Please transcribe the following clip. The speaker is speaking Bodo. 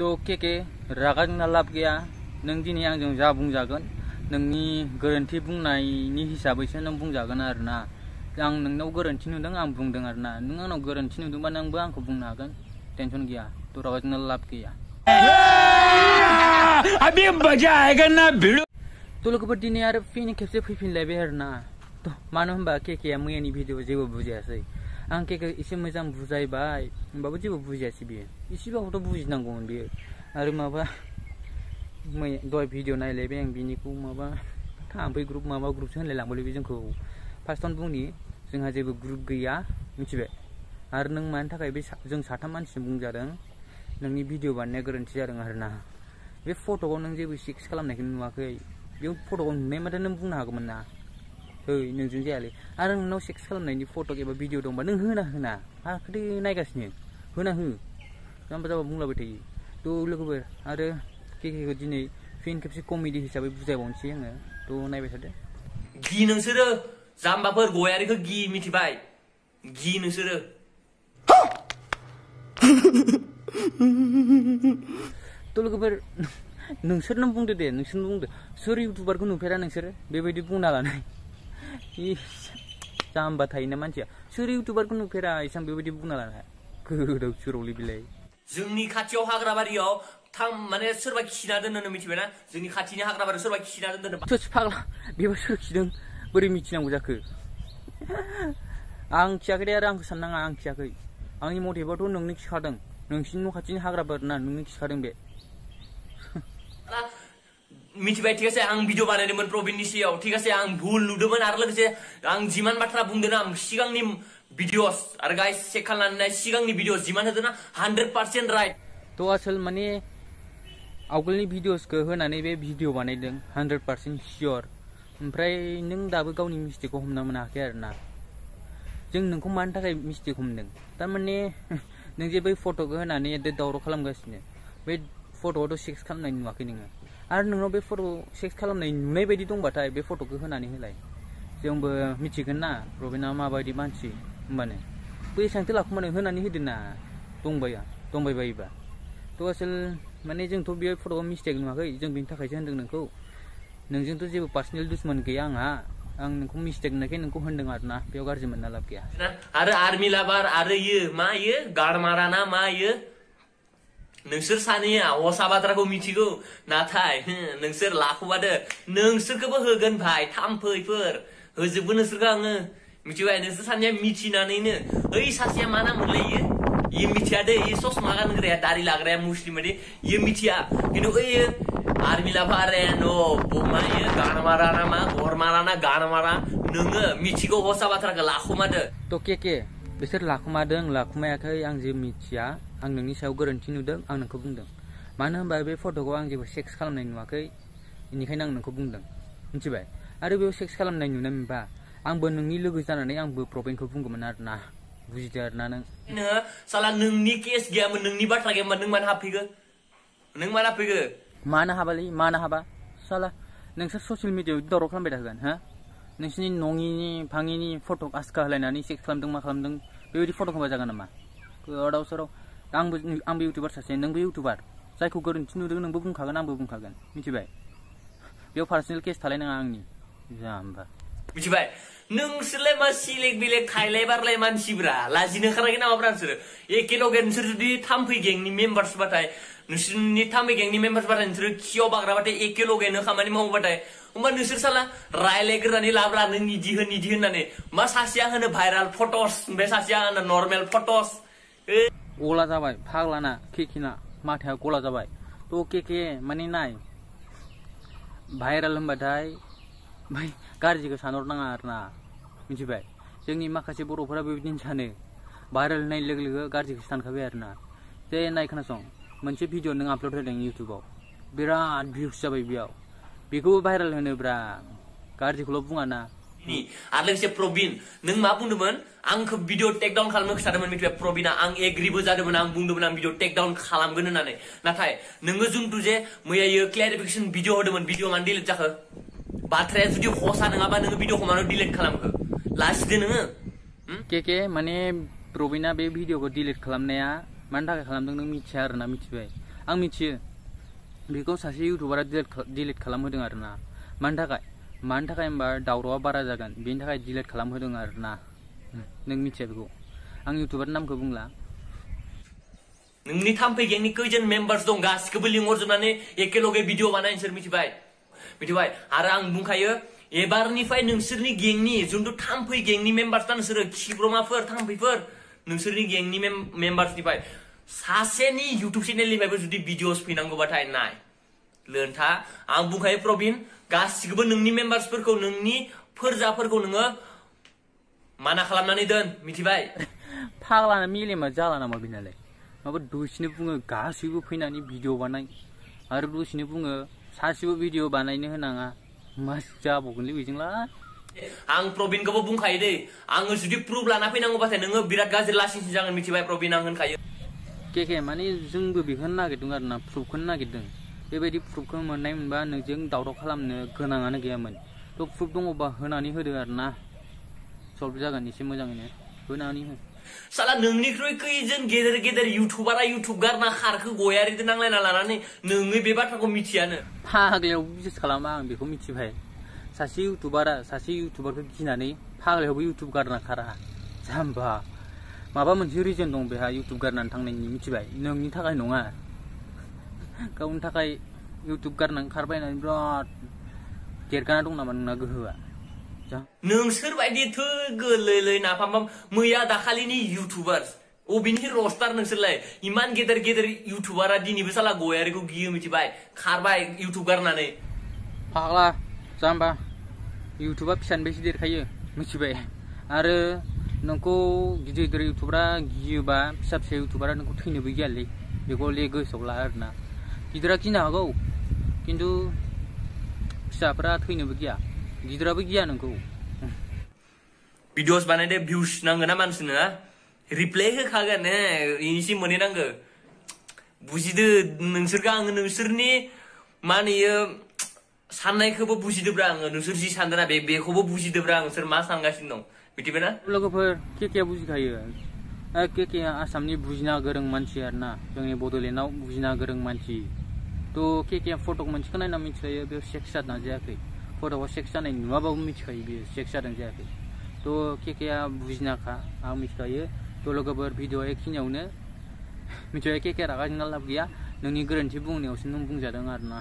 तो के रागा जोंना लाब गैया नों दिनै आंजों जा बुंजागोन नोंनि गोरोन्थि बुंनायनि हिसाबैसो नों बुंजागोन आरोना आं नोंनाव गोरोन्थि नुदों आं बुंदों आरोना नों आंनाव गोरोन्थि नुदोंबा नोंबो आंखौ बुंनो हागोन टेंशन गैया तो रागा जोंना लाब गैया अभी मजा आएगा ना भिड़ो तो लोगोफोर दिनै आरो फिन खेबसे फैफिनलायबाय आरोना तो मानो होनबा केकेआ मैयानि भिडिअ जेबो बुजियासै आं केके एसे मोजां बुजायबाय होमबाबो जेबो बुजियासै बियो एसेबाबोथ' बुजिनांगौमोन बियो आरो माबा दहाय भिडिअ नायलायबाय आं बिनिखौ माबा थाम्फै ग्रुप माबा ग्रुपसो होनलायलांबायलै जोंखौ फार्स्टआवनो बुंनि जोंहा जेबो ग्रुप गैया मिथिबाय आरो नों मानि थाखाय बे जों साथाम मानसिजों बुंजादों नोंनि भिडिअ बानायनाया गोरोन्थि जादों आरोना बे फट'खौ नों जेबो सेक्स खालामनायखौ नुवाखै बे फट'खौ नुनाय माथो नों बुंनो हागौमोन ना ओइ नोंजों जायालै आरो नोंनाव सेक्स खालामनायनि फट' एबा भिडिअ दंबा नों होना हाखोदे नायगासिनो होना हो जाम्बा जाम्बा बुंलाबाय थायो तो लोगोफोर आरो केकेखौ दिनै फिन खेबसे कमेडि हिसाबै बुजायबावनोसै आङो तो नायबाय थादो गि नोंसोरो जाम्बाफोर गयारिखौ गि मिथिबाय गि नोंसोरो तो लोगोफोर नोंसोरनो बुंदो दे नोंसोरनो बुंदो सोर इउटुबारखौ नुफेरा नोंसोरो बेबायदि बुंना लानाय जाम्बा थायोना मानसिया सोर इउटुबारखौ नुफेरा एसां बेबायदि बुंना लानाय गोदाव सोरावलै बिलाय जोंनि खाथियाव हाग्राबारियाव थां माने सोरबा खिना दोननो मिथिबायना जोंनि खाथिनि हाग्राबारियाव सोरबा खिना दोननो सोर फाग्ला बेबा सोर खिदों बोरै मिथिनांगौ जाखो आं खियाखै दे आरो आंखौ साननाङा आं खियाखै आंनि मथेबाथ' नोंनो खिखादों नोंसिनि न' खाथिनि हाग्राबारि ना नोंनो खिखादों बे मिथिबाय ठीक আছে आं भिडिअ बानायदोंमोन प्रबिननि सायाव ठीक আছে आं भुल नुदोंमोन आरो लोगोसे आं जिमान बाथ्रा बुंदों आं सिगांनि भिडिअस आरो गाइस चेक खालामनानै सिगांनि भिडिअस जिमान होदोंना 100% राइट तो आसल माने आवगोलनि भिडिअसखौ होनानै बे भिडिअ बानायदों 100% सियर ओमफ्राय नों दाबो गावनि मिस्टेकखौ हमना मोनाखै आरोना जों नोंखौ मानि थाखाय मिस्टेक हमदों थारमाने नों जे बै फट'खौ होनानै दावराव खालामगासिनो बे फट'आवथ' सेक्स खालामनाय नुवाखै नोङो आरो नोंनाव बे फट' सेक्स खालामनाय नुनाय बायदि दंबाथाय बे फट'खौ होनानै होलाय जोंबो मिथिगोन ना रबिना माबायदि मानसि होमबानो बै एसांथो लाखुमानो होनानै होदो ना दंबायबायोबा थ' आसल माने जोंथ' बे फट'खौ मिस्टेक नुवाखै जों बेनि थाखायसो होनदों नोंखौ नोंजोंथ' जेबो पार्सनेल दुश्मन गैया आंहा आं नोंखौ मिस्टेक नुनायखाय नोंखौ होनदों आरोना बेयाव गाज्रि मोनना लाब गैया आरो आर्मि लाभार आरो मा गारमारा ना मा नोंसोर सानैया हसा बाथ्राखौ मिथिगौ नाथाय नोंसोर लाखुमादो नोंसोरखौबो होगोन भाई थाम्फैफोर होजोबगोन नोंसोरखौ आङो मिथिबाय नोंसोर सानैया मिथिनानैनो ओइ सासेया मा नाम मोनलाय ये मिथिया दे ये ससमा गानग्राया दारि लाग्राया मुस्लिम बायदि ये मिथिया खिन्थु ओइ आर्मि लाभार गानमारा ना मा गरमारा ना गानमारा नोङो मिथिगौ हसा बाथ्राखौ लाखुमादो तो के बिसोर लाखुमायाखै आं जे मिथिया आं नोंनि सायाव गोरोन्थि नुदों आं नोंखौ बुंदों मानो होनबा बे फट'खौ आं जेबो सेक्स खालामनाय नुवाखै बेनिखायनो आं नोंखौ बुंदों मिथिबाय आरो बेयाव सेक्स खालामनाय नुनाय मोनबा आंबो नोंनि लोगो जानानै आंबो प्रबिनखौ बुंगौमोन आरोना बुजिदो आरोना नों साला नोंनि केस गैयामोन नोंनि बाथ्रा गैयामोन नों मानो हाबफैगो मानो हाबालै मानो हाबा साला नोंसोर ससियेल मिडियायाव दावराव खालामबाय थागोन हा नोंसिनि नङिनि फाङिनि फट' आसखा होलायनानै सेक्स खालामदों मा खालामदों बेबायदि फट' होबा जागोन नामा गोदाव सोराव आंबो इउटुबार सासे नोंबो इउटुबार जायखौ गोरोन्थि नुदों नोंबो बुंखागोन आंबो बुंखागोन मिथिबाय बेयाव पार्सनेल केस थालायनाङा आंनि जाम्बा मिथिबाय नोंसोरलाय मा सिलेक बिलेक खायलाय बारलाय मानसिब्रा लाजिनो ओंखाराखै नामाब्रा नोंसोरो एखेलगे नोंसोर जुदि थाम्फै गेंनि मेम्बार्स बाथाय नोंसोरनि थाम्फै गेंनि मेम्बार्स बाथाय नोंसोरो खियाव बाग्राबाथाय एखेलगेनो खामानि मावबाथाय होमबा नोंसोर साला रायलायग्रानै लाब्रा नों निदि होननानै मा सासेया होनो भाइराल फट'स ओमफ्राय सासेया होनो नर्मेल फट'स गला जाबाय फाग्लाना केकेना माथाया गला जाबाय तो के माने नाय भाइराल होनबाथाय भाई गाज्रिखौ सानहरनाङा आरोना मिथिबाय जोंनि माखासे बर'फोरा बेबायदिनो सानो भाइराल होननाय लोगो लोगो गाज्रिखौ सानखाबाय आरोना जे नाय खोनासं मोनसे भिडिअ नों आपल'ड होदों इउटुबाव बिराद भिउस जाबाय बेयाव बेखौबो भाइराल होनोब्रा गाज्रिखौल' बुङा ना आरो लोगोसे प्रबिन नों मा बुंदोंमोन आंखौ भिडिअ टेक डाउन खालामनो खिथादोंमोन मिथिबाय प्रबिना आं एग्रिबो जादोंमोन आं बुंदोंमोन आं भिडिअ टेक डाउन खालामगोन होननानै नाथाय नोङो जुनथु जे मैया क्लेरिफिकेसन भिडिअ होदोंमोन भिडिअ मानो डिलिट जाखो बाथ्राया जुदि हसा नङाबा नोङो भिडिअखौ मानो डिलिट खालामखो लासिदो नोङो के माने प्रबिना बे भिडिअखौ डिलिट खालामनाया मानि थाखाय खालामदों नों मिथिया आरोना मिथिबाय आं मिथियो बेखौ सासे इउटुबारा डिलिट खालामहोदों आरोना मानि थाखाय होनबा दावरावआ बारा जागोन बेनि थाखाय डिलिट खालामहोदों आरोना नों मिथिया बेखौ आं इउटुबारनि नामखौ बुंला नोंनि थाम्फै गेंनि खैजोन मेम्बार्स दं गासिखौबो लिंहरजोबनानै एखेलगे भिडिअ बानाय नोंसोर मिथिबाय आरो आं बुंखायो एबारनिफ्राय नोंसोरनि गेंनि जुन्थु थाम्फै गेंनि मेम्बार्स ना नोंसोरो खिब्रमाफोर थाम्फैफोर नोंसोरनि गेंनि मेम्बार्सनिफ्राय सासेनि इउटुब चेनेलनिफ्रायबो जुदि भिडिअस फैनांगौबाथाय नाय लोनथा आं बुंखायो प्रबिन गासिखौबो नोंनि मेम्बार्सफोरखौ नोंनि फोरजाफोरखौ नोङो माना खालामनानै दोन मिथिबाय फाग्लाना मेलेमा जाला नामा बेनालाय माबा दसेनो बुङो गासैबो फैनानै भिडिअ बानाय आरो दसेनो बुङो सासेबो भिडिअ बानायनो होनाङा मा जाबावगोनलै बेजोंलाय आं प्रबिनखौबो बुंखायो दै आङो जुदि प्रुफ लाना फैनांगौबाथाय नोङो बिराद गाज्रि लासिंसिन जागोन मिथिबाय प्रबिन आं होनखायो के माने जोंबो बेखौनो नागिरदों आरोना प्रुफखौनो नागिरदों बेबायदि प्रुफखौ मोननाय मोनबा नोंजों दावराव खालामनो गोनाङानो गैयामोन थ' प्रुफ दङबा होनानै होदो आरोना सल्भ जागोन एसे मोजाङैनो होनानै हो साला नोंनिख्रुइ खैजोन गेदेर गेदेर इउटुबारा इउटुब गारना खारखो गयारिजों नांलायना लानानै नोङो बे बाथ्राखौ मिथियानो फाग्लायाव बिजनेस खालामा आं बेखौ मिथिबाय सासे इउटुबारखौ गिनानै फाग्लायावबो इउटुब गारना खारा जाम्बा माबा मोनसे रिजन दं बेहा इउटुब गारनानै थांनायनि मिथिबाय नोंनि थाखाय नङा गावनि थाखाय इउटुब गारनानै खारबायनानै बिराद देरगाना दं नामा नोंना गोहोआ नोंसोर बायदि थो गोरलै नाफाम मैया दाखालिनि इउटुबार अबेनि रस्टार नोंसोरलाय इमान गेदेर गेदेर इउटुबारा दिनैबो साला गयारिखौ गियो मिथिबाय खारबाय इउटुब गारनानै फाग्ला जाम्बा इउटुबा फिसानिफ्रायसो देरखायो मिथिबाय आरो नोंखौ गिदिर गिदिर इउटुबारा गियोबा फिसा इउटुबारा नोंखौ थैनोबो गियालै बेखौ गोसोआव ला आरोना गिदिरा गिनो हागौ खिन्थु फिसाफोरा थैनोबो गिया गिदिराबो गिया नोंखौ भिडिअस बानायदे भिउस नांगौ ना मानसिनो रिप्लाय होखागोन इनिसिम मोनहैनांगौ बुजिदो नोंसोरखौ आङो नोंसोरनि मा होनो साननायखौबो बुजिदोब्रा आङो नोंसोर जि सानदोंना बेखौबो बुजिदोब्रा आं नोंसोर मा सानगासिनो दं मिथिबायना लोगोफोर केकेआ बुजिखायो केकेआ आसामनि बुजिना गोरों मानसि आरोना जोंनि बड'लेण्डआव बुजिना गोरों मानसि थ' केकेआ फटक मोनसेखौ नायना मिथिखायो बेयाव सेक्स जादोंना जायाखै फटकआव सेक्स जानाय नुवाबाबो मिथिखायो बेयो सेक्स जादों जायाखै थ' केकेआ बुजिनाखा आं मिथिखायो थ' लोगोफोर भिडिअआ एखिनियावनो मिथिबाय केकेआ रागा जोंना लाब गैया नोंनि गोरोन्थि बुंनायावसो नों बुंजादों आरोना